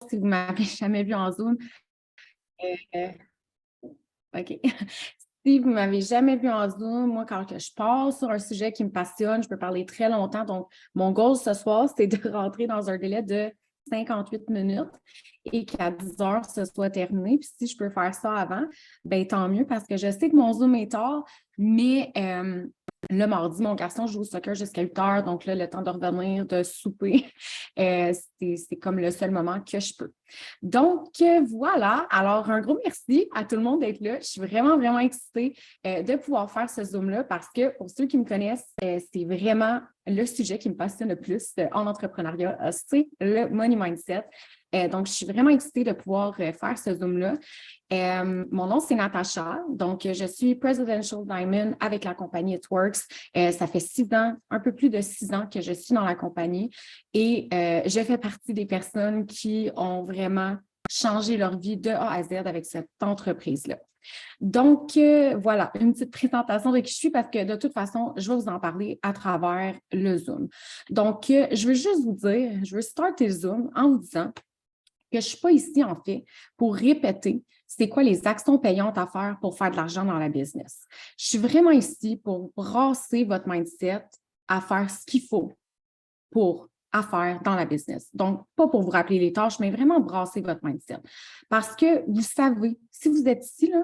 si vous m'avez jamais vu en Zoom. Euh, OK. Si vous m'avez jamais vu en Zoom, moi, quand que je pars sur un sujet qui me passionne, je peux parler très longtemps. Donc, mon goal ce soir, c'est de rentrer dans un délai de 58 minutes et qu'à 10 heures, ce soit terminé. Puis si je peux faire ça avant, ben tant mieux parce que je sais que mon Zoom est tard, mais le mardi, mon garçon joue au soccer jusqu'à 8 heures. Donc là, le temps de revenir, de souper, c'est comme le seul moment que je peux. Donc, voilà. Alors, un gros merci à tout le monde d'être là. Je suis vraiment, vraiment excitée de pouvoir faire ce Zoom-là parce que pour ceux qui me connaissent, c'est vraiment le sujet qui me passionne le plus en entrepreneuriat, c'est le money mindset. Donc, je suis vraiment excitée de pouvoir faire ce Zoom-là. Mon nom, c'est Natacha. Donc, je suis Presidential Diamond avec la compagnie It Works. Ça fait 6 ans, un peu plus de 6 ans que je suis dans la compagnie et je fais partie des personnes qui ont vraiment changé leur vie de A à Z avec cette entreprise-là. Donc, voilà, une petite présentation de qui je suis parce que de toute façon, je vais vous en parler à travers le Zoom. Donc, je veux juste vous dire, je veux starter le Zoom en vous disant que je ne suis pas ici, en fait, pour répéter c'est quoi les actions payantes à faire pour faire de l'argent dans la business. Je suis vraiment ici pour brasser votre mindset à faire ce qu'il faut pour faire dans la business. Donc, pas pour vous rappeler les tâches, mais vraiment brasser votre mindset. Parce que vous savez, si vous êtes ici, là,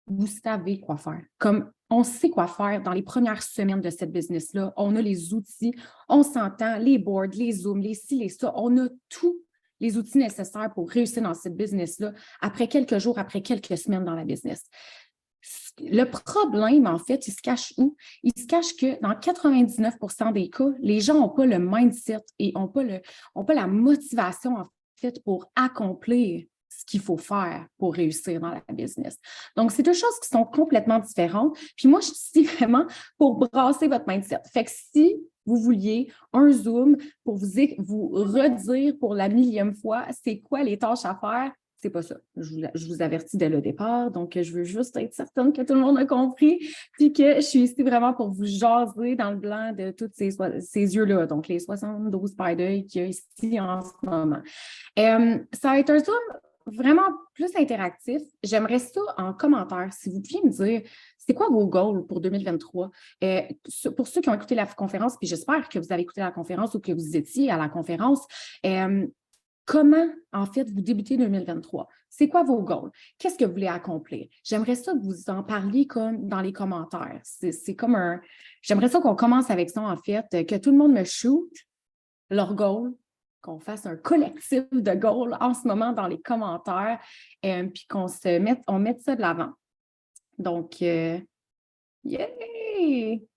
vous savez quoi faire. Comme on sait quoi faire dans les premières semaines de cette business-là. On a les outils, on s'entend, les boards, les Zooms, les ci, les ça. On a tous les outils nécessaires pour réussir dans cette business-là après quelques jours, après quelques semaines dans la business. Le problème, en fait, il se cache où? Il se cache que dans 99% des cas, les gens n'ont pas le mindset et n'ont pas la motivation, en fait, pour accomplir ce qu'il faut faire pour réussir dans la business. Donc, c'est deux choses qui sont complètement différentes. Puis moi, je suis ici vraiment pour brasser votre mindset. Fait que si vous vouliez un Zoom pour vous redire pour la millième fois c'est quoi les tâches à faire, c'est pas ça. Je vous avertis dès le départ. Donc, je veux juste être certaine que tout le monde a compris. Puis que je suis ici vraiment pour vous jaser dans le blanc de tous ces yeux-là. Donc, les 72 paires d'œil qu'il y a ici en ce moment. Ça va être un Zoom vraiment plus interactif. J'aimerais ça en commentaire. Si vous pouviez me dire, c'est quoi vos goals pour 2023? Pour ceux qui ont écouté la conférence, puis j'espère que vous avez écouté la conférence ou que vous étiez à la conférence, comment, en fait, vous débutez 2023? C'est quoi vos goals? Qu'est-ce que vous voulez accomplir? J'aimerais ça que vous en parliez comme dans les commentaires. C'est comme un... J'aimerais ça qu'on commence avec ça, en fait, que tout le monde me shoot leurs goals, qu'on fasse un collectif de goals en ce moment dans les commentaires, puis qu'on mette ça de l'avant. Donc, yay!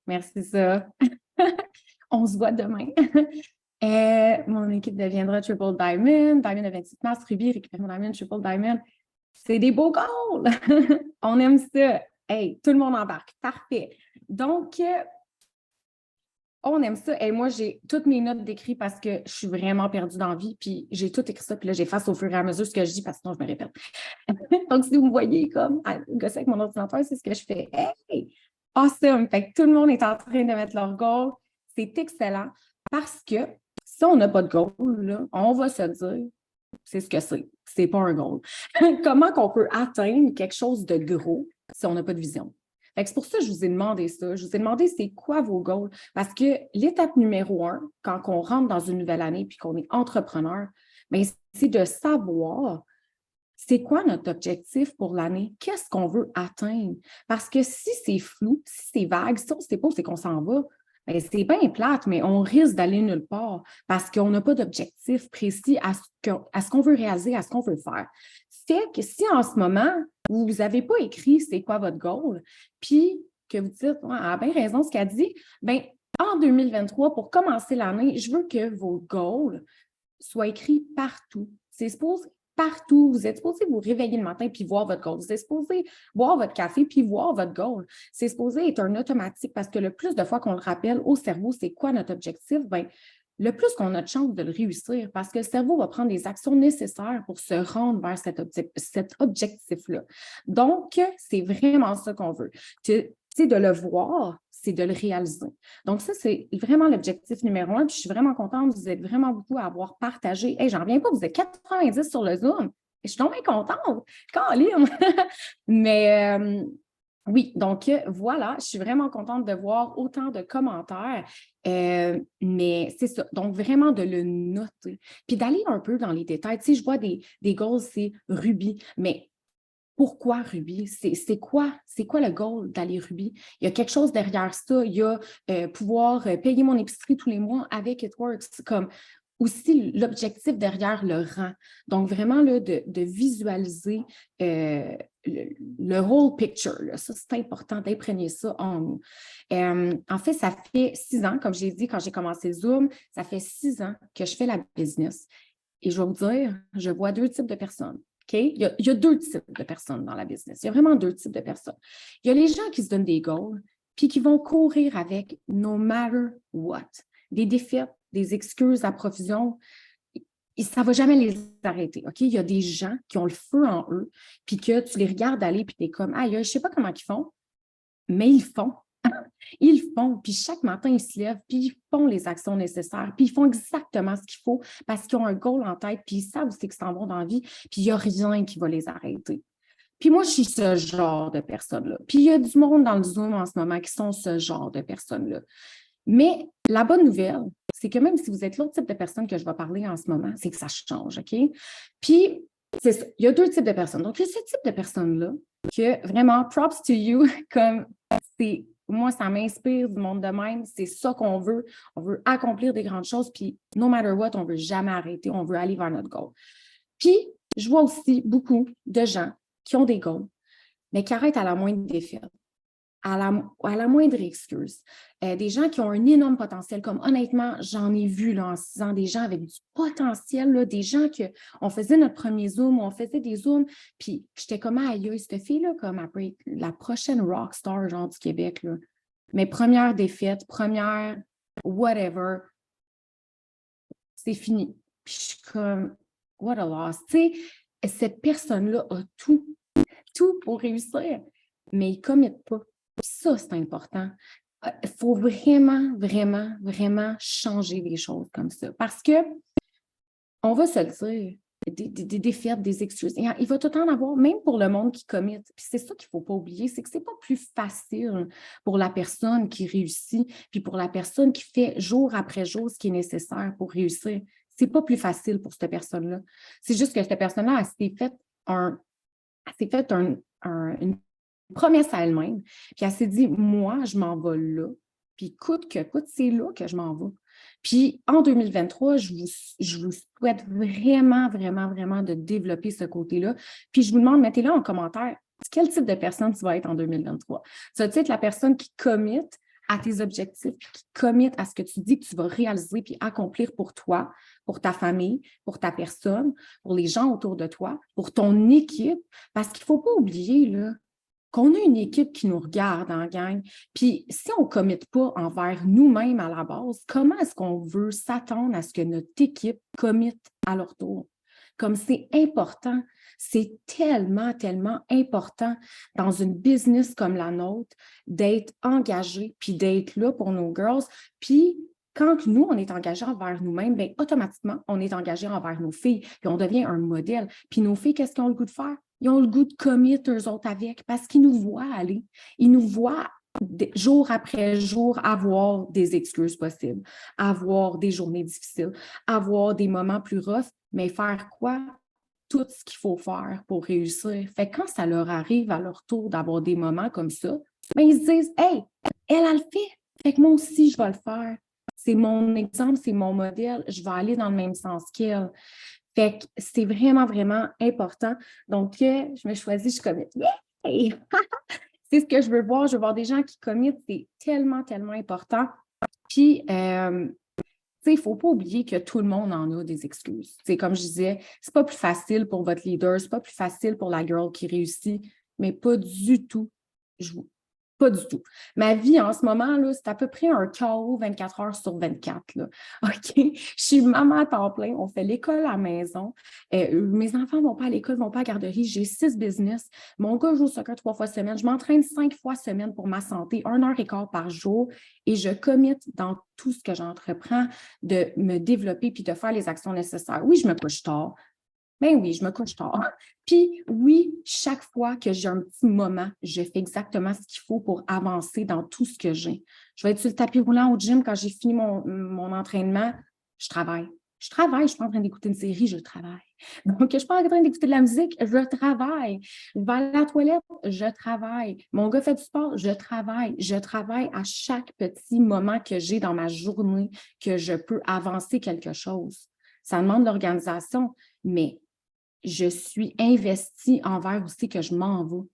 Merci ça. On se voit demain. Mon équipe deviendra Triple Diamond, Diamond de 28 mars, Ruby, récupère mon Diamond, Triple Diamond. C'est des beaux goals! On aime ça. Hey, tout le monde embarque. Parfait. Donc, on aime ça. Et moi, j'ai toutes mes notes d'écrit parce que je suis vraiment perdue dans la vie. Puis j'ai tout écrit ça. Puis là, j'efface au fur et à mesure ce que je dis parce que sinon, je me répète. Donc, si vous me voyez comme à gosser avec mon ordinateur, c'est ce que je fais. Hey! Awesome! Fait que tout le monde est en train de mettre leur goal. C'est excellent parce que si on n'a pas de goal, là, on va se dire, c'est ce que c'est. C'est pas un goal. Comment qu'on peut atteindre quelque chose de gros si on n'a pas de vision? Fait que c'est pour ça que je vous ai demandé ça. Je vous ai demandé c'est quoi vos goals? Parce que l'étape numéro 1, quand on rentre dans une nouvelle année puis qu'on est entrepreneur, bien, c'est de savoir c'est quoi notre objectif pour l'année? Qu'est-ce qu'on veut atteindre? Parce que si c'est flou, si c'est vague, si on ne sait pas où c'est qu'on s'en va, bien, c'est bien plate, mais on risque d'aller nulle part parce qu'on n'a pas d'objectif précis à ce qu'on veut réaliser, à ce qu'on veut faire. Fait que si en ce moment, vous n'avez pas écrit c'est quoi votre goal, puis que vous dites, ouais, elle a bien raison ce qu'elle dit, bien, en 2023, pour commencer l'année, je veux que vos goals soient écrits partout. C'est supposé partout. Vous êtes supposé vous réveiller le matin puis voir votre goal. Vous êtes supposé boire votre café puis voir votre goal. C'est supposé être un automatique parce que le plus de fois qu'on le rappelle au cerveau, c'est quoi notre objectif? Bien, le plus qu'on a de chance de le réussir parce que le cerveau va prendre les actions nécessaires pour se rendre vers cet objectif-là. Donc, c'est vraiment ça qu'on veut. C'est de le voir, c'est de le réaliser. Donc, ça, c'est vraiment l'objectif numéro 1. Puis, je suis vraiment contente. Vous êtes vraiment beaucoup à avoir partagé. Hey, j'en reviens pas, vous êtes 90 sur le Zoom. Je suis donc bien contente. Caroline! Mais oui, donc voilà, je suis vraiment contente de voir autant de commentaires. Mais c'est ça. Donc, vraiment de le noter. Puis d'aller un peu dans les détails. Tu sais, je vois des goals, c'est Ruby. Mais pourquoi Ruby? C'est quoi le goal d'aller Ruby? Il y a quelque chose derrière ça. Il y a pouvoir payer mon épicerie tous les mois avec It Works. Comme aussi l'objectif derrière le rang. Donc, vraiment là, de visualiser le whole picture. Là. Ça, c'est important d'imprégner ça en nous. En fait, ça fait 6 ans, comme j'ai dit quand j'ai commencé Zoom, ça fait 6 ans que je fais la business. Et je vais vous dire, je vois 2 types de personnes. Okay? Il y a 2 types de personnes dans la business. Il y a vraiment 2 types de personnes. Il y a les gens qui se donnent des goals, puis qui vont courir avec no matter what. Des défaites, des excuses à profusion. Ça ne va jamais les arrêter. OK? Il y a des gens qui ont le feu en eux, puis que tu les regardes aller, puis tu es comme, aïe, je ne sais pas comment ils font, mais ils font. Ils font, puis chaque matin, ils se lèvent, puis ils font les actions nécessaires, puis ils font exactement ce qu'il faut parce qu'ils ont un goal en tête, puis ils savent aussi qu'ils s'en vont dans la vie, puis il n'y a rien qui va les arrêter. Puis moi, je suis ce genre de personne-là. Puis il y a du monde dans le Zoom en ce moment qui sont ce genre de personnes-là. Mais la bonne nouvelle, c'est que même si vous êtes l'autre type de personne que je vais parler en ce moment, c'est que ça change, OK? Puis, c'est ça. Il y a 2 types de personnes. Donc, il y a ce type de personnes-là que vraiment, props to you, comme c'est moi, ça m'inspire du monde de même. C'est ça qu'on veut. On veut accomplir des grandes choses. Puis, no matter what, on ne veut jamais arrêter. On veut aller vers notre goal. Puis, je vois aussi beaucoup de gens qui ont des goals, mais qui arrêtent à la moindre défaite, à la moindre excuse. Des gens qui ont un énorme potentiel, comme honnêtement, j'en ai vu là, en 6 ans, des gens avec du potentiel, là, des gens on faisait notre premier Zoom, on faisait des Zooms, puis j'étais comme, aïe, cette fille-là, comme après la prochaine rockstar genre du Québec, là. Mes premières défaites, première whatever, c'est fini. Puis je suis comme, what a loss. Tu sais, cette personne-là a tout pour réussir, mais il ne commit pas. Ça, c'est important. Il faut vraiment, vraiment, vraiment changer les choses comme ça. Parce que, on va se le dire, des défaites, des excuses, il va tout le temps en avoir, même pour le monde qui commit. Puis c'est ça qu'il ne faut pas oublier, c'est que ce n'est pas plus facile pour la personne qui réussit, puis pour la personne qui fait jour après jour ce qui est nécessaire pour réussir. Ce n'est pas plus facile pour cette personne-là. C'est juste que cette personne-là, elle s'est fait une promesse à elle-même. Puis elle s'est dit, moi, je m'en vais là. Puis coûte que coûte, c'est là que je m'en vais. Puis en 2023, je vous souhaite vraiment, vraiment, vraiment de développer ce côté-là. Puis je vous demande, mettez-le en commentaire, quel type de personne tu vas être en 2023? Tu vas être la personne qui commit à tes objectifs, puis qui commit à ce que tu dis que tu vas réaliser puis accomplir pour toi, pour ta famille, pour ta personne, pour les gens autour de toi, pour ton équipe. Parce qu'il ne faut pas oublier, là, qu'on a une équipe qui nous regarde en gang. Puis si on ne commit pas envers nous-mêmes à la base, comment est-ce qu'on veut s'attendre à ce que notre équipe commit à leur tour? Comme c'est important, c'est tellement, tellement important dans une business comme la nôtre d'être engagé puis d'être là pour nos girls. Puis quand nous, on est engagé envers nous-mêmes, bien, automatiquement, on est engagé envers nos filles, puis on devient un modèle. Puis nos filles, qu'est-ce qu'ils ont le goût de faire? Ils ont le goût de commit eux autres avec parce qu'ils nous voient aller. Ils nous voient jour après jour avoir des excuses possibles, avoir des journées difficiles, avoir des moments plus rough, mais faire quoi? Tout ce qu'il faut faire pour réussir. Fait que quand ça leur arrive à leur tour d'avoir des moments comme ça, ben ils se disent, hey, elle le fait. Fait que moi aussi, je vais le faire. C'est mon exemple, c'est mon modèle. Je vais aller dans le même sens qu'elle. Fait que c'est vraiment, vraiment important. Donc, je me choisis, je commit. Yeah! C'est ce que je veux voir. Je veux voir des gens qui committent. C'est tellement, tellement important. Puis, tu sais, il ne faut pas oublier que tout le monde en a des excuses. C'est comme je disais, c'est pas plus facile pour votre leader, c'est pas plus facile pour la girl qui réussit, mais pas du tout. Pas du tout. Ma vie en ce moment, là, c'est à peu près un chaos 24 heures sur 24. Là. OK? Je suis maman à temps plein. On fait l'école à la maison. Mes enfants ne vont pas à l'école, ne vont pas à la garderie. J'ai 6 business. Mon gars joue au soccer 3 fois semaine. Je m'entraîne 5 fois semaine pour ma santé, 1 heure et quart par jour. Et je commit dans tout ce que j'entreprends de me développer puis de faire les actions nécessaires. Oui, je me couche tard. Ben oui, je me couche tard. Puis oui, chaque fois que j'ai un petit moment, je fais exactement ce qu'il faut pour avancer dans tout ce que j'ai. Je vais être sur le tapis roulant au gym quand j'ai fini mon entraînement. Je travaille. Je travaille, je suis pas en train d'écouter une série, je travaille. Donc, je suis pas en train d'écouter de la musique, je travaille. Je vais à la toilette, je travaille. Mon gars fait du sport, je travaille. Je travaille à chaque petit moment que j'ai dans ma journée que je peux avancer quelque chose. Ça demande de l'organisation, mais je suis investie envers aussi que je m'en vais.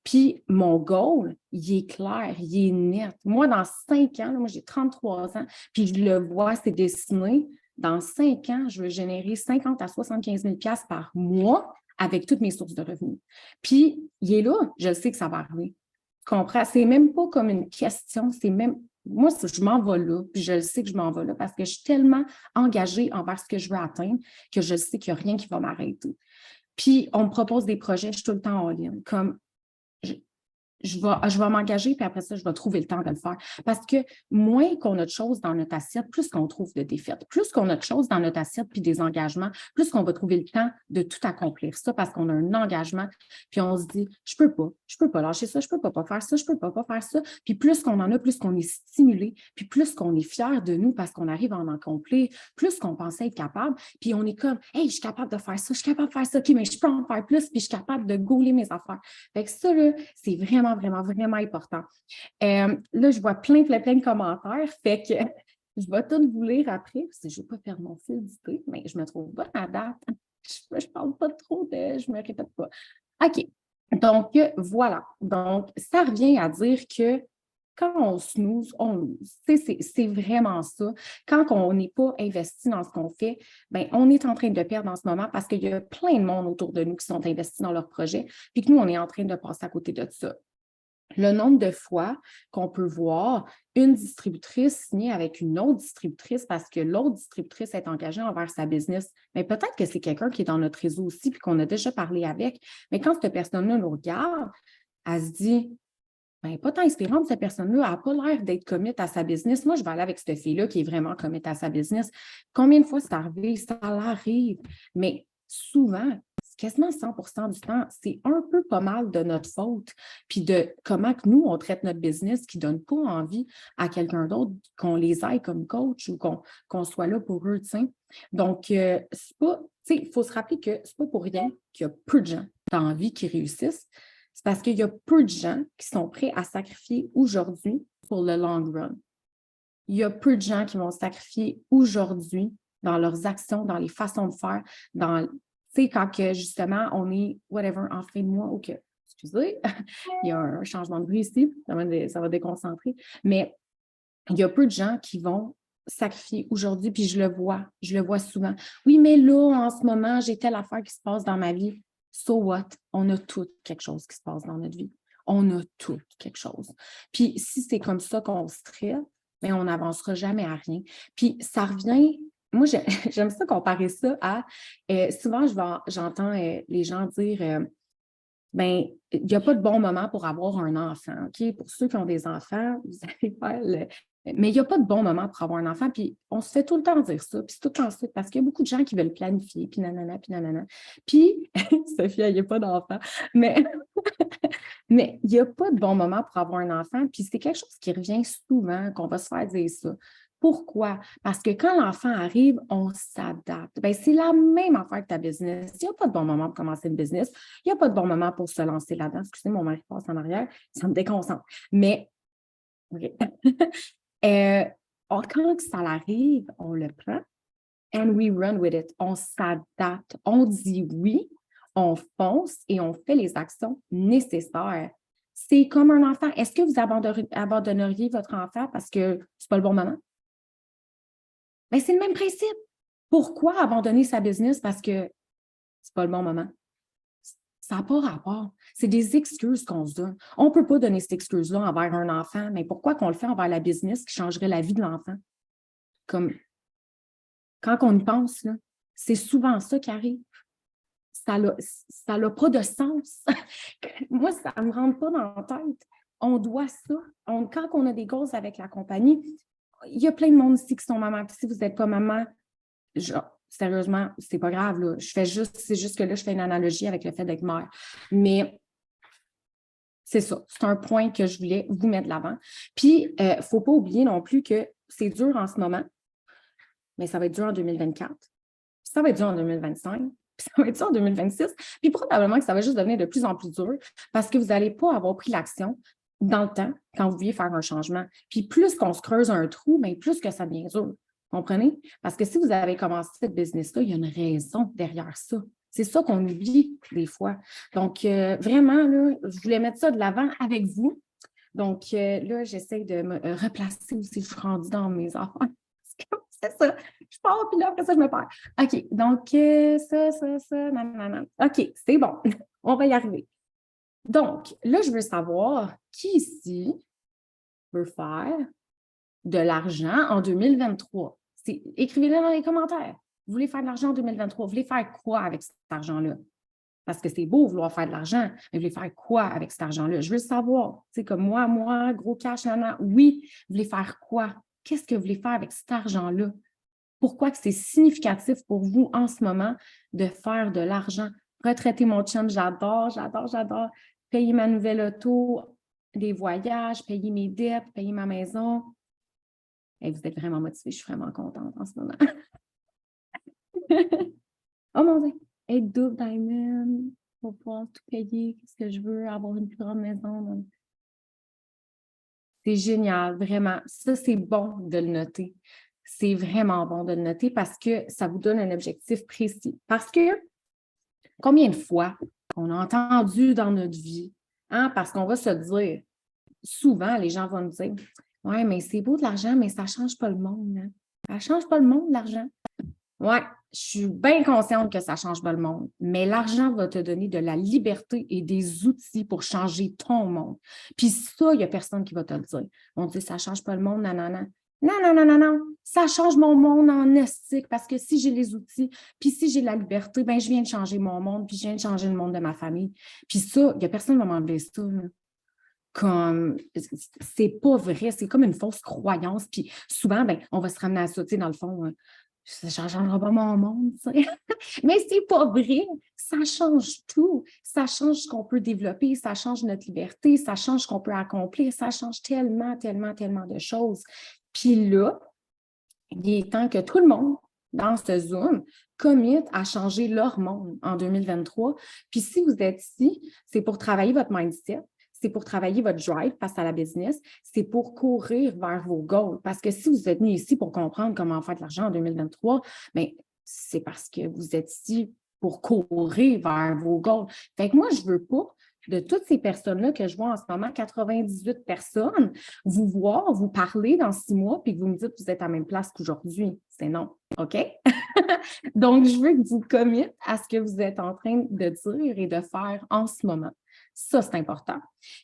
Puis mon goal, il est clair, il est net. Moi, dans 5 ans, là, moi j'ai 33 ans, puis je le vois, c'est dessiné. Dans 5 ans, je veux générer 50 à 75 000 par mois avec toutes mes sources de revenus. Puis il est là, je sais que ça va arriver. Tu comprends? C'est même pas comme une question, c'est même moi, je m'en vais là, puis je le sais que je m'en vais là parce que je suis tellement engagée envers ce que je veux atteindre que je sais qu'il n'y a rien qui va m'arrêter. Puis, on me propose des projets, je suis tout le temps en ligne. Comme, je, je vais m'engager, puis après ça, je vais trouver le temps de le faire. Parce que moins qu'on a de choses dans notre assiette, plus qu'on trouve de défaites. Plus qu'on a de choses dans notre assiette, puis des engagements, plus qu'on va trouver le temps de tout accomplir ça parce qu'on a un engagement, puis on se dit, je peux pas lâcher ça, je peux pas faire ça, je peux pas faire ça. Puis plus qu'on en a, plus qu'on est stimulé, puis plus qu'on est fier de nous parce qu'on arrive à en accomplir, plus qu'on pensait être capable, puis on est comme, hey, je suis capable de faire ça, je suis capable de faire ça, OK, mais je peux en faire plus, puis je suis capable de gauler mes affaires. Fait que ça, là, c'est vraiment important. Là, je vois plein de commentaires, fait que je vais tout vous lire après, parce que je ne vais pas faire mon fil d'idée, mais je me trouve bonne à date. Je ne parle pas trop je ne me répète pas. OK. Donc, voilà. Donc, ça revient à dire que quand on snooze, on lose. C'est vraiment ça. Quand on n'est pas investi dans ce qu'on fait, bien, on est en train de perdre en ce moment parce qu'il y a plein de monde autour de nous qui sont investis dans leurs projets, puis que nous, on est en train de passer à côté de ça. Le nombre de fois qu'on peut voir une distributrice signer avec une autre distributrice parce que l'autre distributrice est engagée envers sa business. Mais peut-être que c'est quelqu'un qui est dans notre réseau aussi puis qu'on a déjà parlé avec. Mais quand cette personne-là nous regarde, elle se dit, ben, pas tant inspirante, cette personne-là, elle n'a pas l'air d'être commit à sa business. Moi, je vais aller avec cette fille-là qui est vraiment commit à sa business. Combien de fois c'est arrivé? Ça l'arrive. Mais souvent, quasiment 100% du temps, c'est un peu pas mal de notre faute. Puis de comment que nous, on traite notre business qui ne donne pas envie à quelqu'un d'autre qu'on les aille comme coach ou qu'on soit là pour eux. T'sais. Donc, c'est pas, il faut se rappeler que c'est pas pour rien qu'il y a peu de gens qui ont envie qui réussissent. C'est parce qu'il y a peu de gens qui sont prêts à sacrifier aujourd'hui pour le long run. Il y a peu de gens qui vont sacrifier aujourd'hui dans leurs actions, dans les façons de faire, dans, tu sais, quand que justement, on est, whatever, en fin de mois, ou que, excusez, il y a un changement de bruit ici, ça va déconcentrer, mais il y a peu de gens qui vont sacrifier aujourd'hui, puis je le vois souvent. Oui, mais là, en ce moment, j'ai telle affaire qui se passe dans ma vie. So what? On a tout quelque chose qui se passe dans notre vie. On a tout quelque chose. Puis si c'est comme ça qu'on se traite, bien, on n'avancera jamais à rien. Puis ça revient, moi j'aime ça comparer ça à, souvent j'entends les gens dire, bien, il n'y a pas de bon moment pour avoir un enfant. OK? Pour ceux qui ont des enfants, vous allez faire le. Mais il n'y a pas de bon moment pour avoir un enfant. Puis on se fait tout le temps dire ça. Puis c'est tout le temps ça. Parce qu'il y a beaucoup de gens qui veulent planifier, puis nanana, puis nanana. Puis, Sophie, il n'y a pas d'enfant. Mais, mais il n'y a pas de bon moment pour avoir un enfant. Puis c'est quelque chose qui revient souvent, qu'on va se faire dire ça. Pourquoi? Parce que quand l'enfant arrive, on s'adapte. Bien, c'est la même affaire que ta business. Il n'y a pas de bon moment pour commencer une business. Il n'y a pas de bon moment pour se lancer là-dedans. Excusez, mon mari passe en arrière, ça me déconcentre. Mais, OK. Quand ça arrive, on le prend and we run with it. On s'adapte. On dit oui, on fonce et on fait les actions nécessaires. C'est comme un enfant. Est-ce que vous abandonneriez votre enfant parce que c'est pas le bon moment? Bien, c'est le même principe. Pourquoi abandonner sa business parce que c'est pas le bon moment? Ça n'a pas rapport. C'est des excuses qu'on se donne. On ne peut pas donner cette excuse-là envers un enfant, mais pourquoi qu'on le fait envers la business qui changerait la vie de l'enfant? Comme quand on y pense, là, c'est souvent ça qui arrive. Ça n'a pas de sens. Moi, ça ne me rentre pas dans la tête. On doit ça. Quand on a des goals avec la compagnie, il y a plein de monde ici qui sont mamans. Puis si vous n'êtes pas maman, sérieusement, c'est pas grave. Là. C'est juste que là, je fais une analogie avec le fait d'être mère. Mais c'est ça. C'est un point que je voulais vous mettre de l'avant. Puis, il ne faut pas oublier non plus que c'est dur en ce moment, mais ça va être dur en 2024. Puis ça va être dur en 2025. Puis ça va être dur en 2026. Puis probablement que ça va juste devenir de plus en plus dur parce que vous n'allez pas avoir pris l'action dans le temps quand vous vouliez faire un changement. Puis plus qu'on se creuse un trou, mais plus que ça devient dur. Comprenez? Parce que si vous avez commencé cette business-là, il y a une raison derrière ça. C'est ça qu'on oublie des fois. Donc, vraiment, là, je voulais mettre ça de l'avant avec vous. Donc, là, j'essaie de me replacer aussi. Je suis rendue dans mes affaires. C'est ça. Je pars, puis là, après ça, je me perds. OK. Donc, ça, nanana. OK, c'est bon. On va y arriver. Donc, là, je veux savoir qui ici veut faire de l'argent en 2023. Écrivez-le dans les commentaires. Vous voulez faire de l'argent en 2023? Vous voulez faire quoi avec cet argent-là? Parce que c'est beau vouloir faire de l'argent, mais vous voulez faire quoi avec cet argent-là? Je veux le savoir. Tu sais, comme moi, gros cash, nana. Oui, vous voulez faire quoi? Qu'est-ce que vous voulez faire avec cet argent-là? Pourquoi que c'est significatif pour vous en ce moment de faire de l'argent? Retraiter mon chum, j'adore. Payer ma nouvelle auto, des voyages, payer mes dettes, payer ma maison. Et vous êtes vraiment motivés, je suis vraiment contente en ce moment. Oh mon Dieu! Être double diamond pour pouvoir tout payer, qu'est-ce que je veux, avoir une plus grande maison. Donc. C'est génial, vraiment. Ça, c'est bon de le noter. C'est vraiment bon de le noter parce que ça vous donne un objectif précis. Parce que combien de fois on a entendu dans notre vie, hein, parce qu'on va se dire, souvent, les gens vont nous dire, ouais, mais c'est beau de l'argent, mais ça ne change pas le monde. Hein? Ça ne change pas le monde, l'argent. Oui, je suis bien consciente que ça ne change pas le monde, mais l'argent va te donner de la liberté et des outils pour changer ton monde. Puis ça, il n'y a personne qui va te le dire. On dit, ça ne change pas le monde, nanana. Non. Ça change mon monde en estique parce que si j'ai les outils, puis si j'ai la liberté, ben je viens de changer mon monde, puis je viens de changer le monde de ma famille. Puis ça, il n'y a personne qui va m'enlever ça. Là. Comme, c'est pas vrai, c'est comme une fausse croyance. Puis souvent, ben, on va se ramener à ça, tu sais, dans le fond, ça ne changera pas mon monde, tu sais. Mais c'est pas vrai, ça change tout. Ça change ce qu'on peut développer, ça change notre liberté, ça change ce qu'on peut accomplir, ça change tellement de choses. Puis là, il est temps que tout le monde, dans ce Zoom, commit à changer leur monde en 2023. Puis si vous êtes ici, c'est pour travailler votre mindset, c'est pour travailler votre drive face à la business, c'est pour courir vers vos goals. Parce que si vous êtes venu ici pour comprendre comment faire de l'argent en 2023, bien, c'est parce que vous êtes ici pour courir vers vos goals. Fait que moi, je ne veux pas de toutes ces personnes-là que je vois en ce moment, 98 personnes, vous voir, vous parler dans 6 mois, puis que vous me dites que vous êtes à la même place qu'aujourd'hui. C'est non. OK? Donc, je veux que vous committez à ce que vous êtes en train de dire et de faire en ce moment. Ça, c'est important.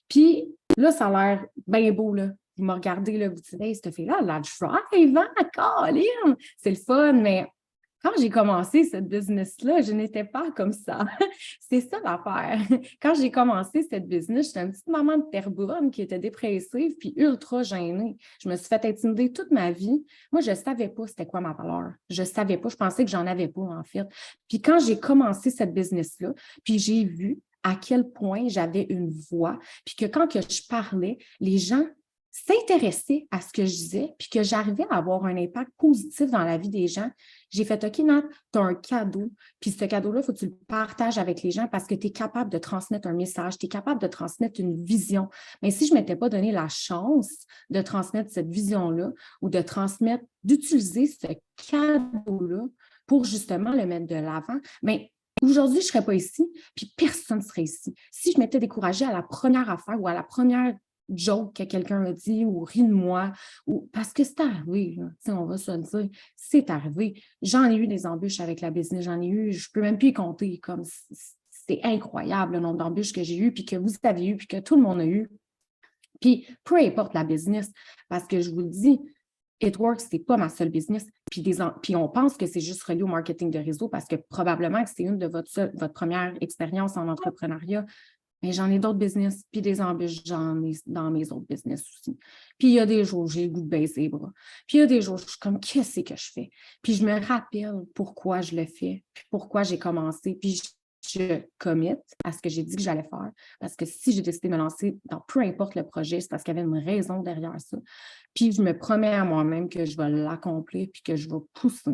Puis là, ça a l'air bien beau, là. Vous me regardez, là, vous dites, hey, cette fille-là, elle a du drive, hein, Colin! C'est le fun, mais quand j'ai commencé cette business-là, je n'étais pas comme ça. C'est ça l'affaire. Quand j'ai commencé cette business, j'étais une petite maman de Terrebonne qui était dépressive puis ultra gênée. Je me suis fait intimider toute ma vie. Moi, je ne savais pas c'était quoi ma valeur. Je ne savais pas. Je pensais que j'en avais pas, en fait. Puis quand j'ai commencé cette business-là, puis j'ai vu à quel point j'avais une voix, puis que quand que je parlais, les gens s'intéressaient à ce que je disais, puis que j'arrivais à avoir un impact positif dans la vie des gens. J'ai fait, OK, Nat, tu as un cadeau, puis ce cadeau-là, il faut que tu le partages avec les gens parce que tu es capable de transmettre un message, tu es capable de transmettre une vision. Mais si je ne m'étais pas donné la chance de transmettre cette vision-là ou de transmettre, d'utiliser ce cadeau-là pour justement le mettre de l'avant, bien, aujourd'hui, je ne serais pas ici, puis personne ne serait ici. Si je m'étais découragée à la première affaire ou à la première joke que quelqu'un a dit ou rit de moi, ou parce que c'est arrivé, là, on va se le dire, c'est arrivé. J'en ai eu des embûches avec la business, j'en ai eu, je ne peux même plus y compter, comme c'est c'est incroyable le nombre d'embûches que j'ai eues, puis que vous avez eues, puis que tout le monde a eu. Puis peu importe la business, parce que je vous le dis, It Works, ce n'est pas ma seule business. Puis on pense que c'est juste relié au marketing de réseau parce que probablement que c'est une de votre première expérience en entrepreneuriat. Mais j'en ai d'autres business, puis des embûches, j'en ai dans mes autres business aussi. Puis il y a des jours où j'ai le goût de baisser les bras. Puis il y a des jours où je suis comme, qu'est-ce que je fais? Puis je me rappelle pourquoi je le fais, puis pourquoi j'ai commencé. Puis je commit à ce que j'ai dit que j'allais faire. Parce que si j'ai décidé de me lancer dans peu importe le projet, c'est parce qu'il y avait une raison derrière ça. Puis je me promets à moi-même que je vais l'accomplir puis que je vais pousser.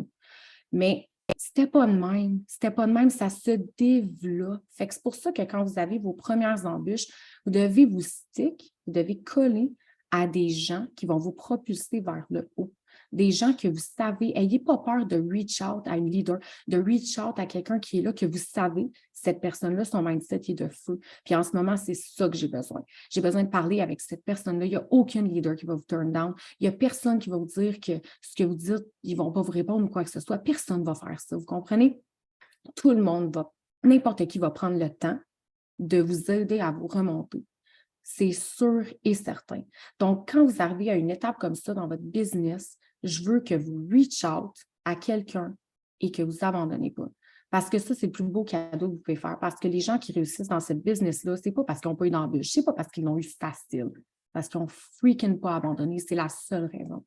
Mais c'était pas de même. C'était pas de même, ça se développe. Fait que c'est pour ça que quand vous avez vos premières embûches, vous devez vous stick, vous devez coller à des gens qui vont vous propulser vers le haut. Des gens que vous savez, ayez pas peur de reach out à une leader, de reach out à quelqu'un qui est là, que vous savez, cette personne-là, son mindset est de feu. Puis en ce moment, c'est ça que j'ai besoin. J'ai besoin de parler avec cette personne-là. Il n'y a aucun leader qui va vous turn down. Il n'y a personne qui va vous dire que ce que vous dites, ils ne vont pas vous répondre ou quoi que ce soit. Personne ne va faire ça. Vous comprenez? Tout le monde va, n'importe qui va prendre le temps de vous aider à vous remonter. C'est sûr et certain. Donc, quand vous arrivez à une étape comme ça dans votre business, je veux que vous reach out à quelqu'un et que vous abandonnez pas. Parce que ça, c'est le plus beau cadeau que vous pouvez faire. Parce que les gens qui réussissent dans cette business-là, c'est pas parce qu'ils n'ont pas eu d'embûche, c'est pas parce qu'ils l'ont eu facile, parce qu'ils n'ont freaking pas abandonné. C'est la seule raison.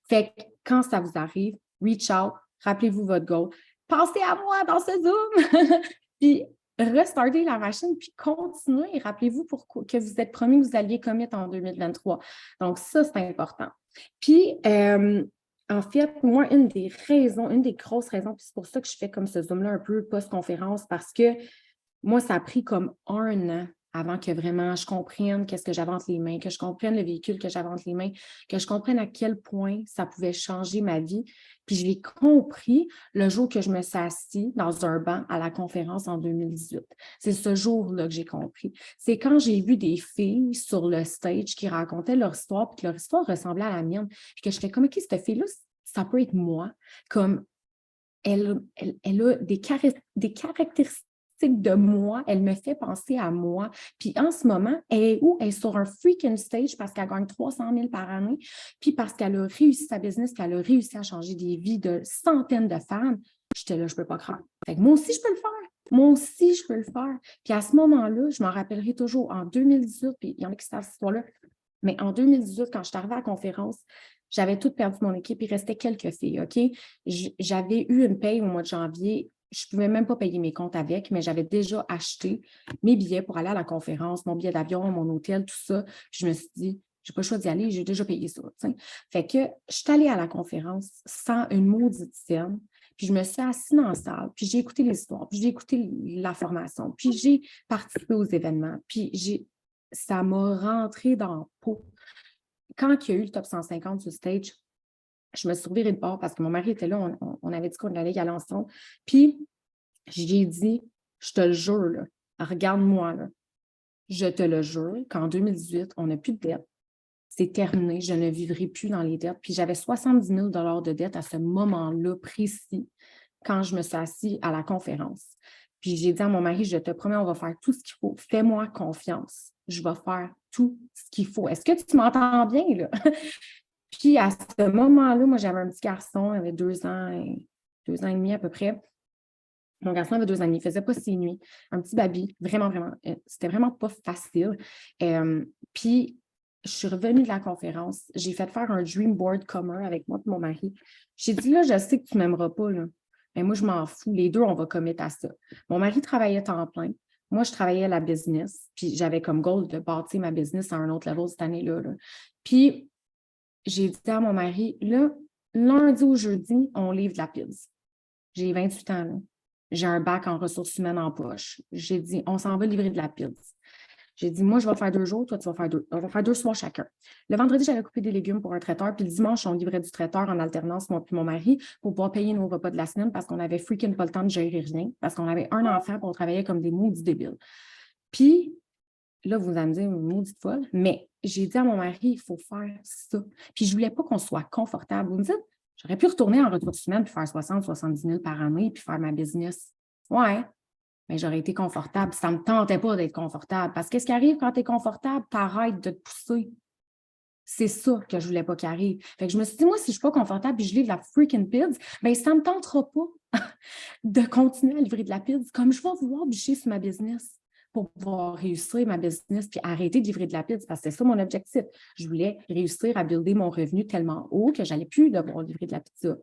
Fait que quand ça vous arrive, reach out, rappelez-vous votre goal. Pensez à moi dans ce Zoom! Puis restartez la machine, puis continuez. Rappelez-vous que vous êtes promis que vous alliez commit en 2023. Donc, ça, c'est important. Puis, en fait, moi, une des grosses raisons, puis c'est pour ça que je fais comme ce Zoom-là un peu post-conférence, parce que moi, ça a pris comme 1 an avant que vraiment je comprenne qu'est-ce que j'avais entre les mains, que je comprenne le véhicule que j'avais entre les mains, que je comprenne à quel point ça pouvait changer ma vie. Puis je l'ai compris le jour que je me suis assise dans un banc à la conférence en 2018. C'est ce jour-là que j'ai compris. C'est quand j'ai vu des filles sur le stage qui racontaient leur histoire, puis que leur histoire ressemblait à la mienne, puis que j'étais comme, OK, cette fille-là, ça peut être moi. Comme elle a des caractéristiques de moi, elle me fait penser à moi. Puis en ce moment, elle est où? Elle est sur un freaking stage parce qu'elle gagne 300 000 par année, puis parce qu'elle a réussi sa business, qu'elle a réussi à changer des vies de centaines de femmes. J'étais là, je ne peux pas croire. Fait que moi aussi, je peux le faire. Moi aussi, je peux le faire. Puis à ce moment-là, je m'en rappellerai toujours, en 2018, puis il y en a qui savent cette histoire-là, mais en 2018, quand je suis arrivée à la conférence, j'avais tout perdu mon équipe, il restait quelques filles, OK? J'avais eu une paye au mois de janvier. Je ne pouvais même pas payer mes comptes avec, mais j'avais déjà acheté mes billets pour aller à la conférence, mon billet d'avion, mon hôtel, tout ça. Puis je me suis dit, je n'ai pas le choix d'y aller, j'ai déjà payé ça. T'sais. Fait que je suis allée à la conférence sans une maudite scène. Puis je me suis assise dans la salle, puis j'ai écouté les histoires, puis j'ai écouté la formation, puis j'ai participé aux événements, puis ça m'a rentré dans la peau. Quand il y a eu le top 150 sur stage, je me suis revirée de bord parce que mon mari était là, on avait dit qu'on allait y aller ensemble. Puis, j'ai dit, je te le jure, là, regarde-moi, là, je te le jure qu'en 2018, on n'a plus de dette. C'est terminé, je ne vivrai plus dans les dettes. Puis, j'avais 70 000 de dette à ce moment-là précis quand je me suis assise à la conférence. Puis, j'ai dit à mon mari, je te promets, on va faire tout ce qu'il faut. Fais-moi confiance. Je vais faire tout ce qu'il faut. Est-ce que tu m'entends bien, là? Puis à ce moment-là, moi, j'avais un petit garçon, il avait 2 ans et demi à peu près. Mon garçon avait 2 ans et demi, il ne faisait pas ses nuits. Un petit baby, vraiment, vraiment. C'était vraiment pas facile. Puis, je suis revenue de la conférence. J'ai fait faire un dream board commun avec moi et mon mari. J'ai dit, là, je sais que tu ne m'aimeras pas, là. Mais moi, je m'en fous. Les deux, on va commit à ça. Mon mari travaillait temps plein. Moi, je travaillais à la business. Puis, j'avais comme goal de bâtir ma business à un autre level cette année-là. Là. Puis, j'ai dit à mon mari, là, lundi ou jeudi, on livre de la pizza. J'ai 28 ans, là. J'ai un bac en ressources humaines en poche. J'ai dit, on s'en va livrer de la pizza. J'ai dit, moi, je vais faire 2 jours, toi, tu vas faire 2. On va faire 2 soirs chacun. Le vendredi, j'avais coupé des légumes pour un traiteur, puis le dimanche, on livrait du traiteur en alternance, moi puis mon mari, pour pouvoir payer nos repas de la semaine parce qu'on avait freaking pas le temps de gérer rien, parce qu'on avait un enfant, puis on travaillait comme des maudits débiles. Puis, là, vous allez me dire, une maudite folle, mais j'ai dit à mon mari, il faut faire ça. Puis je ne voulais pas qu'on soit confortable. Vous me dites, j'aurais pu retourner en ressources humaines puis faire 60, 70 000 par année puis faire ma business. Ouais, ben, j'aurais été confortable. Ça ne me tentait pas d'être confortable. Parce que qu'est-ce qui arrive quand tu es confortable? Tu arrêtes de te pousser. C'est ça que je ne voulais pas qu'il arrive. Fait que je me suis dit, moi, si je ne suis pas confortable et je livre la freaking PIDS, bien, ça ne me tentera pas de continuer à livrer de la PIDS comme je vais vouloir bûcher sur ma business pour pouvoir réussir ma business puis arrêter de livrer de la PIDS parce que c'est ça mon objectif. Je voulais réussir à builder mon revenu tellement haut que je n'allais plus devoir livrer de la pizza.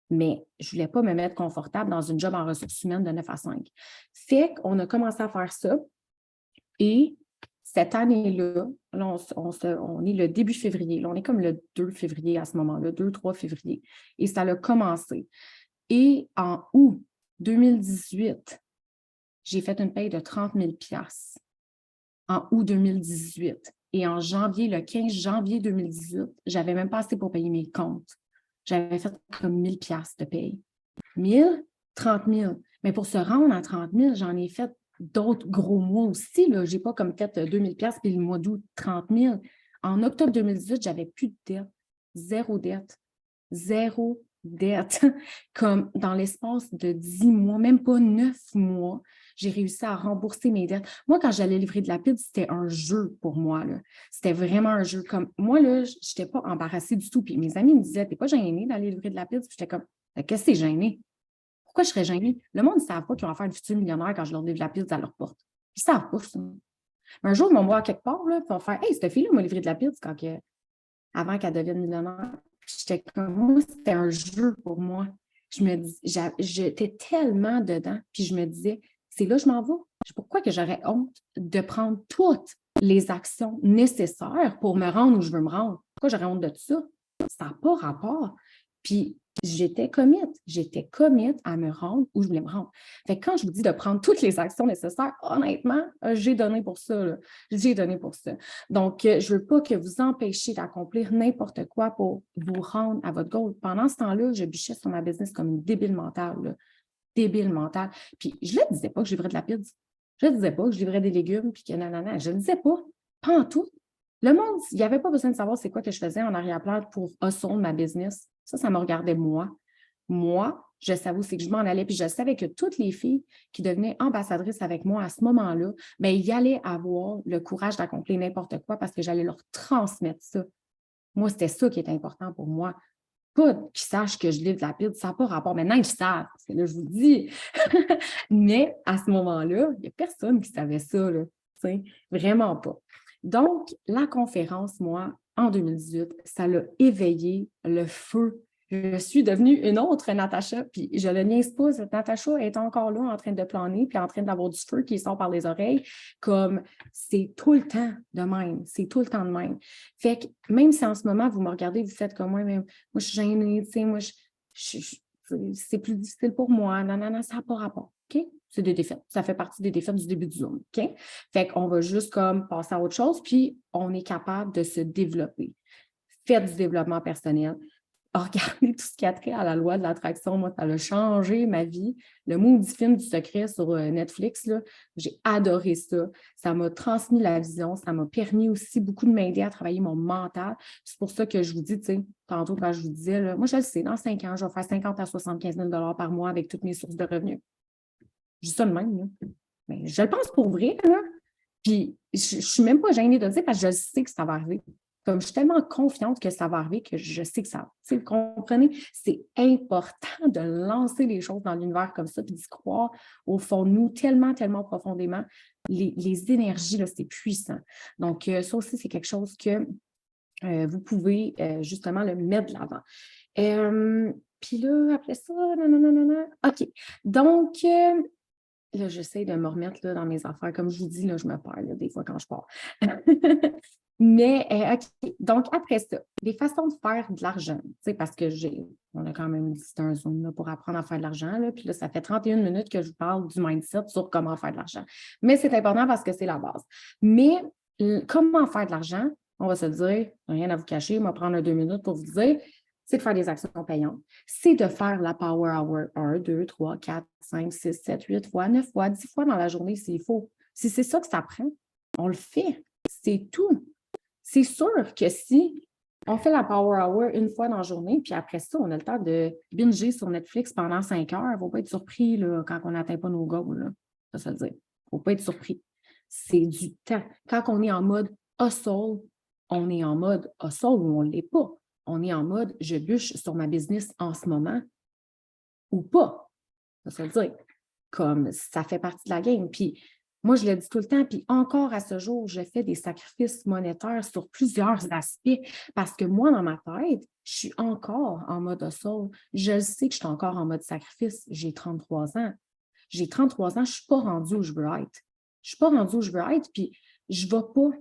Mais je ne voulais pas me mettre confortable dans une job en ressources humaines de 9 à 5. Fait qu'on a commencé à faire ça et cette année-là, là, on est le début février. Là, on est comme le 2 février à ce moment-là, 2-3 février. Et ça a commencé. Et en août 2018, j'ai fait une paye de 30 000 $ en août 2018. Et en janvier, le 15 janvier 2018, j'avais même pas assez pour payer mes comptes. J'avais fait comme 1 000 $ de paye. 1000, 30 000. Mais pour se rendre à 30 000, j'en ai fait d'autres gros mois aussi. Je n'ai pas comme fait 2 000 $ puis le mois d'août, 30 000. En octobre 2018, j'avais plus de dette. Zéro dette. Zéro dette. Comme dans l'espace de 10 mois, même pas 9 mois, j'ai réussi à rembourser mes dettes. Moi, quand j'allais livrer de la pizza, c'était un jeu pour moi. C'était vraiment un jeu. Comme moi, je n'étais pas embarrassée du tout. Puis mes amis me disaient, t'es pas gênée d'aller livrer de la pizza? Puis j'étais comme, qu'est-ce que c'est gêné? Pourquoi je serais gênée? Le monde ne savent pas qu'ils vont faire du futur millionnaire quand je leur livre de la pizza à leur porte. Ils ne savent pas ça. Un jour, ils vont me voir quelque part, là, puis ils vont faire, hey, cette fille-là m'a livré de la pizza avant qu'elle devienne millionnaire. J'étais comme, moi, c'était un jeu pour moi. J'étais tellement dedans, puis je me disais, c'est là que je m'en vais. Pourquoi que j'aurais honte de prendre toutes les actions nécessaires pour me rendre où je veux me rendre? Pourquoi j'aurais honte de ça? Ça n'a pas rapport. Puis j'étais commit à me rendre où je voulais me rendre. Fait que quand je vous dis de prendre toutes les actions nécessaires, honnêtement, j'ai donné pour ça. J'ai donné pour ça. Donc, je ne veux pas que vous empêchiez d'accomplir n'importe quoi pour vous rendre à votre goal. Pendant ce temps-là, je bûchais sur ma business comme une débile mentale. Débile mentale. Puis, je ne disais pas que je livrais de la pizza. Je ne disais pas que je livrais des légumes, puis que nanana. Je ne disais pas. Pas en tout. Le monde, il n'y avait pas besoin de savoir c'est quoi que je faisais en arrière-plan pour hustle ma business. Ça me regardait moi. Moi, je savais où c'est que je m'en allais, puis je savais que toutes les filles qui devenaient ambassadrices avec moi à ce moment-là, bien, ils allaient avoir le courage d'accomplir n'importe quoi parce que j'allais leur transmettre ça. Moi, c'était ça qui était important pour moi. Pas qu'ils sachent que je livre de la pizza, ça n'a pas rapport. Maintenant, ils savent, parce que là, je vous dis. Mais à ce moment-là, il n'y a personne qui savait ça, là. Vraiment pas. Donc, la conférence, moi, en 2018, ça l'a éveillé le feu. Je suis devenue une autre Natacha, puis je ne le niaise pas, cette Natacha est encore là en train de planer, puis en train d'avoir du feu qui sort par les oreilles, comme c'est tout le temps de même, c'est tout le temps de même. Fait que même si en ce moment, vous me regardez, vous faites comme moi, mais moi, je suis gênée, tu sais, moi, c'est plus difficile pour moi, non, ça n'a pas rapport, OK? C'est des défaites. Ça fait partie des défaites du début du Zoom, OK? Fait qu'on va juste comme passer à autre chose, puis on est capable de se développer. Faites du développement personnel. Regardez tout ce qui a trait à la loi de l'attraction. Moi, ça a changé ma vie. Le maudit film du secret sur Netflix, là, j'ai adoré ça. Ça m'a transmis la vision. Ça m'a permis aussi beaucoup de m'aider à travailler mon mental. C'est pour ça que je vous dis, tu sais, tantôt quand je vous disais, là, moi, je le sais, dans 5 ans, je vais faire 50 à 75 000 $ par mois avec toutes mes sources de revenus. Je dis ça de même, là. Mais je le pense pour vrai, là. Puis, je ne suis même pas gênée de le dire parce que je sais que ça va arriver. Comme je suis tellement confiante que ça va arriver que je sais que ça va. Vous comprenez? C'est important de lancer les choses dans l'univers comme ça puis d'y croire au fond de nous tellement, tellement profondément. Les énergies, là, c'est puissant. Donc, ça aussi, c'est quelque chose que vous pouvez justement le mettre de l'avant. Puis là, après ça, non. OK. Donc, là, j'essaie de me remettre là, dans mes affaires. Comme je vous dis, là, je me perds là, des fois quand je pars. Mais, OK. Donc, après ça, des façons de faire de l'argent. Parce que on a quand même dit un Zoom là, pour apprendre à faire de l'argent. Là, puis là, ça fait 31 minutes que je vous parle du mindset sur comment faire de l'argent. Mais c'est important parce que c'est la base. Mais, comment faire de l'argent? On va se dire, rien à vous cacher, on va prendre 2 minutes pour vous dire, c'est de faire des actions payantes. C'est de faire la Power Hour 1, 2, 3, 4, 5, 6, 7, 8 fois, 9 fois, 10 fois dans la journée s'il faut. Si c'est ça que ça prend, on le fait. C'est tout. C'est sûr que si on fait la Power Hour une fois dans la journée, puis après ça, on a le temps de binger sur Netflix pendant 5 heures, il ne faut pas être surpris là, quand on n'atteint pas nos goals. Là. ça se le dire. Il ne faut pas être surpris. C'est du temps. Quand on est en mode hustle, on est en mode hustle ou on ne l'est pas. On est en mode je bûche sur ma business en ce moment ou pas. Ça se le dire. Comme ça fait partie de la game. Puis moi, je le dis tout le temps, puis encore à ce jour, je fais des sacrifices monétaires sur plusieurs aspects parce que moi, dans ma tête, je suis encore en mode hustle. Je sais que je suis encore en mode sacrifice. J'ai 33 ans. J'ai 33 ans, je ne suis pas rendue où je veux être. Je ne suis pas rendue où je veux être, puis je ne vais pas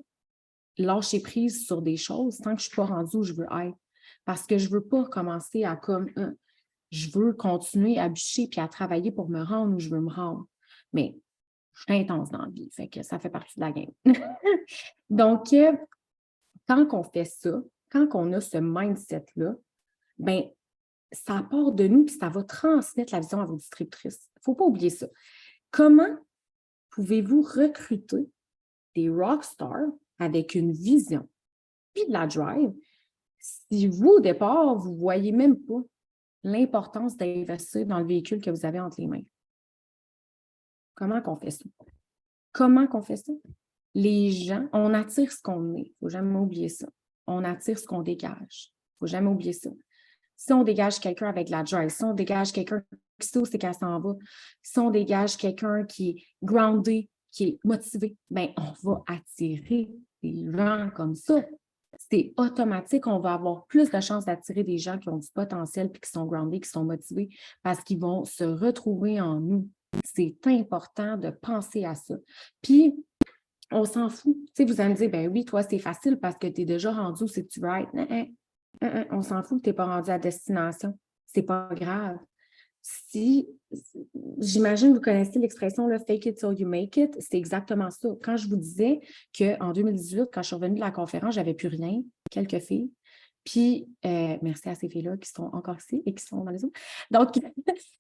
lâcher prise sur des choses tant que je ne suis pas rendue où je veux être. Parce que je ne veux pas commencer à comme je veux continuer à bûcher puis à travailler pour me rendre où je veux me rendre. Mais je suis intense dans la vie, fait que ça fait partie de la game. Donc, quand on fait ça, quand on a ce mindset-là, bien, ça part de nous puis ça va transmettre la vision à vos distributrices. Il ne faut pas oublier ça. Comment pouvez-vous recruter des rockstars avec une vision puis de la drive si vous, au départ, vous ne voyez même pas l'importance d'investir dans le véhicule que vous avez entre les mains? Comment qu'on fait ça? Comment qu'on fait ça? Les gens, on attire ce qu'on est. Il ne faut jamais oublier ça. On attire ce qu'on dégage. Il ne faut jamais oublier ça. Si on dégage quelqu'un avec la drive, si on dégage quelqu'un qui sait où c'est qu'elle s'en va, si on dégage quelqu'un qui est groundé, qui est motivé, bien, on va attirer des gens comme ça. C'est automatique, on va avoir plus de chances d'attirer des gens qui ont du potentiel puis qui sont groundés, qui sont motivés parce qu'ils vont se retrouver en nous. C'est important de penser à ça. Puis, on s'en fout. Tu sais, vous allez me dire, ben oui, toi, c'est facile parce que tu es déjà rendu où c'est que tu veux être. On s'en fout que tu n'es pas rendu à destination. C'est pas grave. Si, j'imagine que vous connaissez l'expression « fake it till you make it », c'est exactement ça. Quand je vous disais qu'en 2018, quand je suis revenue de la conférence, j'avais plus rien, quelques filles. Puis, merci à ces filles-là qui sont encore ici et qui sont dans les autres. Donc,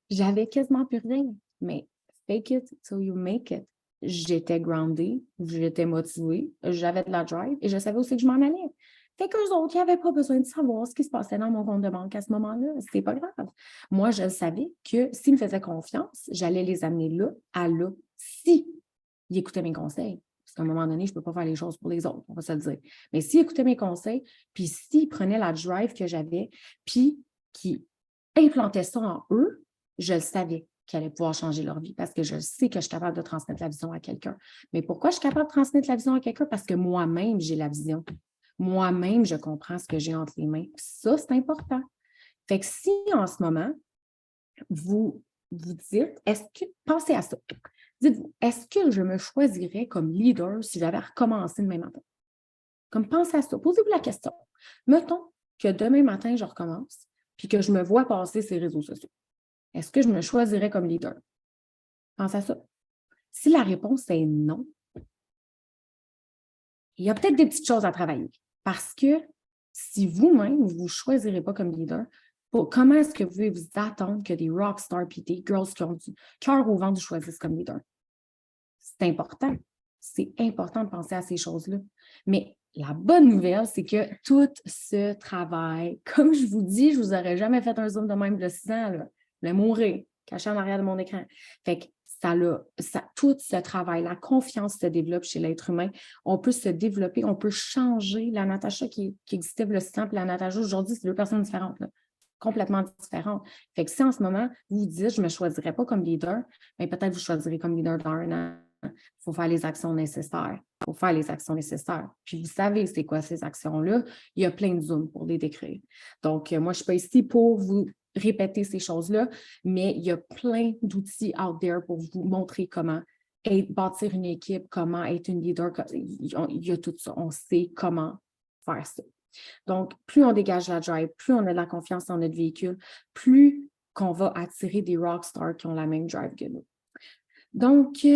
j'avais quasiment plus rien. Mais fake it till you make it. J'étais groundée, j'étais motivée, j'avais de la drive et je savais aussi que je m'en allais. Fait qu'eux autres, ils n'avaient pas besoin de savoir ce qui se passait dans mon compte de banque à ce moment-là. C'était pas grave. Moi, je savais que s'ils me faisaient confiance, j'allais les amener là à là, si ils écoutaient mes conseils. Parce qu'à un moment donné, je ne peux pas faire les choses pour les autres, on va se le dire. Mais s'ils écoutaient mes conseils, puis s'ils prenaient la drive que j'avais, puis qu'ils implantaient ça en eux, je le savais qu'ils allaient pouvoir changer leur vie parce que je sais que je suis capable de transmettre la vision à quelqu'un. Mais pourquoi je suis capable de transmettre la vision à quelqu'un? Parce que moi-même, j'ai la vision. Moi-même, je comprends ce que j'ai entre les mains. Puis ça, c'est important. Fait que si en ce moment, vous dites, pensez à ça. Dites-vous, est-ce que je me choisirais comme leader si j'avais recommencé demain matin? Comme pensez à ça. Posez-vous la question. Mettons que demain matin, je recommence, puis que je me vois passer ces réseaux sociaux. Est-ce que je me choisirais comme leader? Pensez à ça. Si la réponse est non, il y a peut-être des petites choses à travailler. Parce que si vous-même, vous ne choisirez pas comme leader, comment est-ce que vous pouvez vous attendre que des rockstars et des girls qui ont du cœur au ventre vous choisissent comme leader? C'est important. C'est important de penser à ces choses-là. Mais la bonne nouvelle, c'est que tout ce travail, comme je vous dis, je ne vous aurais jamais fait un zoom de même de 6 ans, là. Je vais mourir, caché en arrière de mon écran. Fait que tout ce travail, la confiance se développe chez l'être humain. On peut se développer, on peut changer. La Natacha qui existait le 6 ans et la Natacha aujourd'hui, c'est 2 personnes différentes, là, complètement différentes. Fait que si en ce moment, vous vous dites, je ne me choisirais pas comme leader, bien, peut-être vous choisirez comme leader dans 1 an. Il faut faire les actions nécessaires. Il faut faire les actions nécessaires. Puis vous savez c'est quoi ces actions-là. Il y a plein de zooms pour les décrire. Donc, moi, je ne suis pas ici pour vous répéter ces choses-là, mais il y a plein d'outils out there pour vous montrer comment bâtir une équipe, comment être une leader. Il y a tout ça. On sait comment faire ça. Donc, plus on dégage la drive, plus on a de la confiance dans notre véhicule, plus qu'on va attirer des rockstars qui ont la même drive que nous. Donc,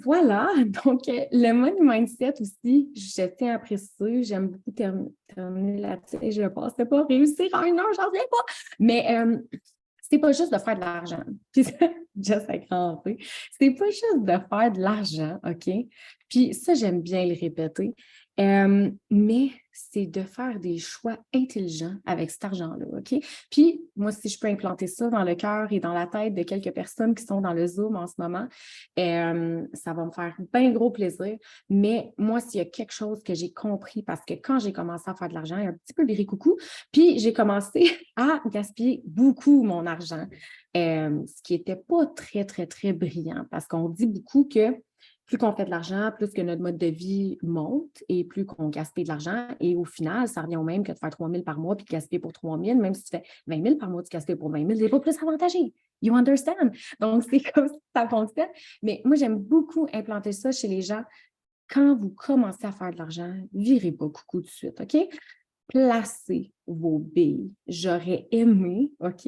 voilà. Donc, le money mindset aussi, je tiens à préciser, j'aime beaucoup terminer là-dessus. Je ne pensais pas réussir en 1 heure, j'en reviens pas. Mais c'est pas juste de faire de l'argent. Puis ça, just à cramper. C'est pas juste de faire de l'argent, OK? Puis ça, j'aime bien le répéter. Mais c'est de faire des choix intelligents avec cet argent-là, OK? Puis moi, si je peux implanter ça dans le cœur et dans la tête de quelques personnes qui sont dans le Zoom en ce moment, ça va me faire bien gros plaisir. Mais moi, s'il y a quelque chose que j'ai compris, parce que quand j'ai commencé à faire de l'argent, un petit peu coucou, puis j'ai commencé à gaspiller beaucoup mon argent, ce qui n'était pas très, très, très brillant, parce qu'on dit beaucoup que plus qu'on fait de l'argent, plus que notre mode de vie monte et plus qu'on gaspille de l'argent. Et au final, ça revient au même que de faire 3 000 par mois puis de gaspiller pour 3 000. Même si tu fais 20 000 par mois, tu gaspilles pour 20 000, c'est pas plus avantagé. You understand? Donc, c'est comme ça que ça fonctionne. Mais moi, j'aime beaucoup implanter ça chez les gens. Quand vous commencez à faire de l'argent, virez pas coucou tout de suite, OK? Placez vos billes. J'aurais aimé, OK,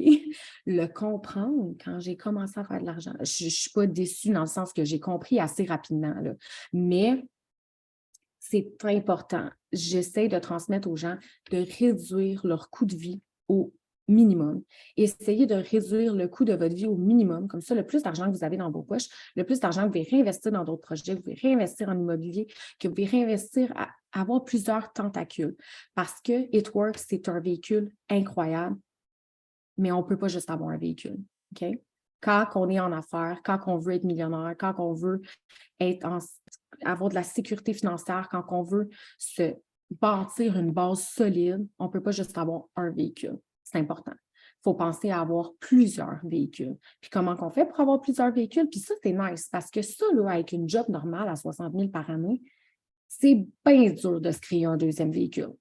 le comprendre quand j'ai commencé à faire de l'argent. Je ne suis pas déçue dans le sens que j'ai compris assez rapidement, là. Mais c'est important. J'essaie de transmettre aux gens de réduire leur coût de vie au minimum. Essayez de réduire le coût de votre vie au minimum. Comme ça, le plus d'argent que vous avez dans vos poches, le plus d'argent que vous pouvez réinvestir dans d'autres projets, vous pouvez réinvestir en immobilier, que vous pouvez réinvestir à avoir plusieurs tentacules. Parce que It Works, c'est un véhicule incroyable, mais on ne peut pas juste avoir un véhicule. OK? Quand on est en affaires, quand on veut être millionnaire, quand on veut avoir de la sécurité financière, quand on veut se bâtir une base solide, on ne peut pas juste avoir un véhicule. C'est important. Il faut penser à avoir plusieurs véhicules. Puis comment on fait pour avoir plusieurs véhicules? Puis ça, c'est nice parce que ça, là, avec une job normale à 60 000 par année, c'est bien dur de se créer un deuxième véhicule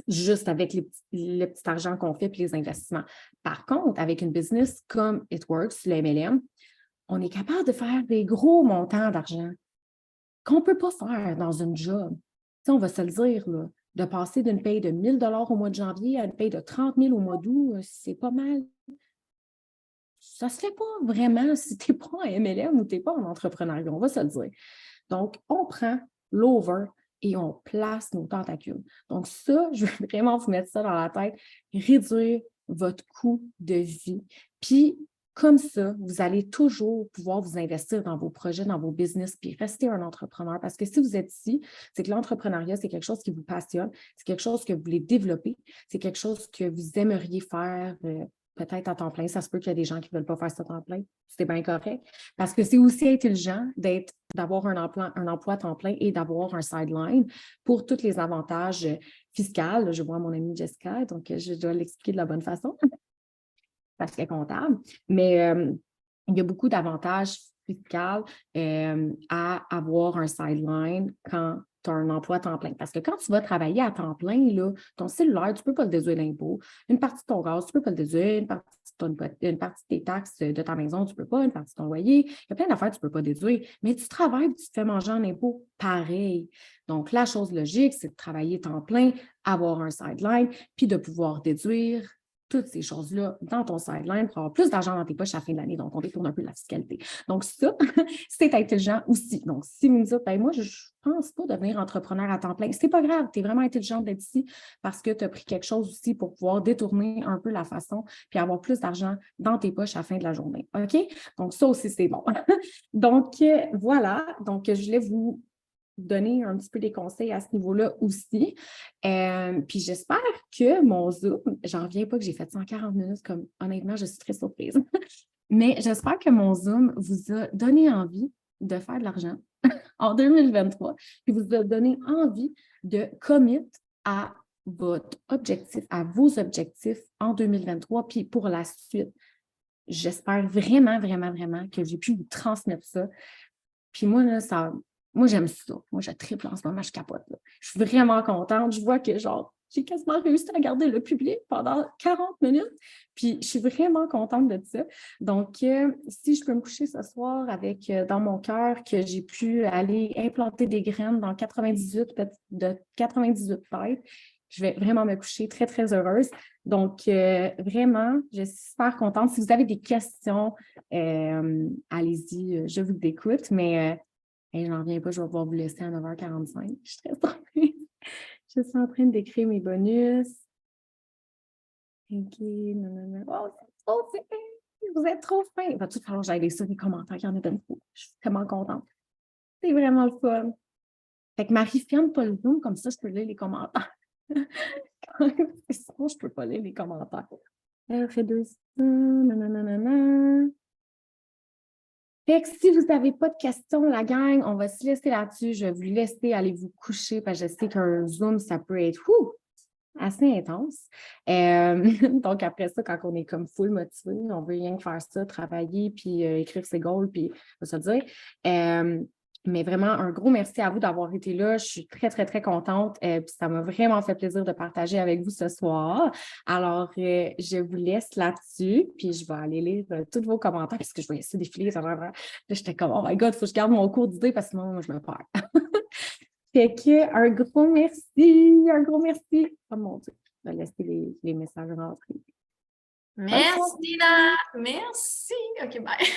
juste avec le petit argent qu'on fait et les investissements. Par contre, avec une business comme It Works, le MLM, on est capable de faire des gros montants d'argent qu'on ne peut pas faire dans une job. T'sais, on va se le dire, là, de passer d'une paye de 1 000 au mois de janvier à une paye de 30 000 au mois d'août, c'est pas mal. Ça ne se fait pas vraiment si tu n'es pas en MLM ou tu n'es pas en entrepreneuriat, on va se le dire. Donc, on prend l'over et on place nos tentacules. Donc, ça, je veux vraiment vous mettre ça dans la tête, réduire votre coût de vie. Puis, comme ça, vous allez toujours pouvoir vous investir dans vos projets, dans vos business, puis rester un entrepreneur. Parce que si vous êtes ici, c'est que l'entrepreneuriat, c'est quelque chose qui vous passionne, c'est quelque chose que vous voulez développer, c'est quelque chose que vous aimeriez faire peut-être à temps plein. Ça se peut qu'il y a des gens qui ne veulent pas faire ça à temps plein. C'est bien correct. Parce que c'est aussi intelligent d'avoir un emploi à temps plein et d'avoir un sideline pour tous les avantages fiscaux. Je vois mon amie Jessica, donc je dois l'expliquer de la bonne façon parce qu'elle est comptable. Mais il y a beaucoup d'avantages fiscaux à avoir un sideline quand tu as un emploi à temps plein. Parce que quand tu vas travailler à temps plein, là, ton cellulaire, tu ne peux pas le déduire d'impôt. Une partie de ton gaz, tu ne peux pas le déduire. Une partie de tes taxes de ta maison, tu ne peux pas. Une partie de ton loyer. Il y a plein d'affaires que tu ne peux pas déduire. Mais tu travailles et tu te fais manger en impôt pareil. Donc, la chose logique, c'est de travailler temps plein, avoir un sideline, puis de pouvoir déduire toutes ces choses-là dans ton sideline pour avoir plus d'argent dans tes poches à la fin de l'année. Donc, on détourne un peu de la fiscalité. Donc, ça, c'est intelligent aussi. Donc, si vous me dites, ben, moi, je ne pense pas devenir entrepreneur à temps plein, c'est pas grave, tu es vraiment intelligente d'être ici parce que tu as pris quelque chose aussi pour pouvoir détourner un peu la façon puis avoir plus d'argent dans tes poches à la fin de la journée. OK? Donc, ça aussi, c'est bon. Donc, voilà. Donc, je voulais vous donner un petit peu des conseils à ce niveau-là aussi. Puis j'espère que mon Zoom, j'en reviens pas que j'ai fait 140 minutes, comme honnêtement, je suis très surprise. Mais j'espère que mon Zoom vous a donné envie de faire de l'argent en 2023, puis vous a donné envie de commit à votre objectif, à vos objectifs en 2023, puis pour la suite. J'espère vraiment, vraiment, vraiment que j'ai pu vous transmettre ça. Puis moi, là, moi, j'aime ça. Moi, je triple en ce moment, je capote. Là. Je suis vraiment contente. Je vois que, genre, j'ai quasiment réussi à garder le public pendant 40 minutes. Puis, je suis vraiment contente de ça. Donc, si je peux me coucher ce soir avec, dans mon cœur, que j'ai pu aller implanter des graines dans 98 têtes, je vais vraiment me coucher très, très heureuse. Donc, vraiment, je suis super contente. Si vous avez des questions, allez-y, je vous écoute, mais je n'en reviens pas, je vais pouvoir vous laisser à 9h45. Je suis très surprise. Je suis en train d'écrire mes bonus. OK, non. Oh, c'est trop, c'est vous êtes trop fins. Il va tout falloir que j'aille lire ça, les commentaires, il y en a de beaucoup. Je suis tellement contente. C'est vraiment le fun. Fait que Marie, ferme pas le Zoom, comme ça, je peux lire les commentaires. Sinon, je peux pas lire les commentaires. Fait 200, nanana. Fait que si vous n'avez pas de questions, la gang, on va se laisser là-dessus. Je vais vous laisser aller vous coucher parce que je sais qu'un Zoom, ça peut être assez intense. Donc, après ça, quand on est comme full motivé, on veut rien que faire ça, travailler, puis écrire ses goals, puis on va se dire. Mais vraiment, un gros merci à vous d'avoir été là. Je suis très, très, très contente. Puis ça m'a vraiment fait plaisir de partager avec vous ce soir. Alors, je vous laisse là-dessus, puis je vais aller lire tous vos commentaires parce que je voyais ça défiler. Là, j'étais comme, oh my God, il faut que je garde mon cours d'idées parce que sinon, moi, je me perds. Fait que, un gros merci, un gros merci. Oh mon Dieu, je vais laisser les messages rentrer. Merci, Dina. Merci. OK, bye.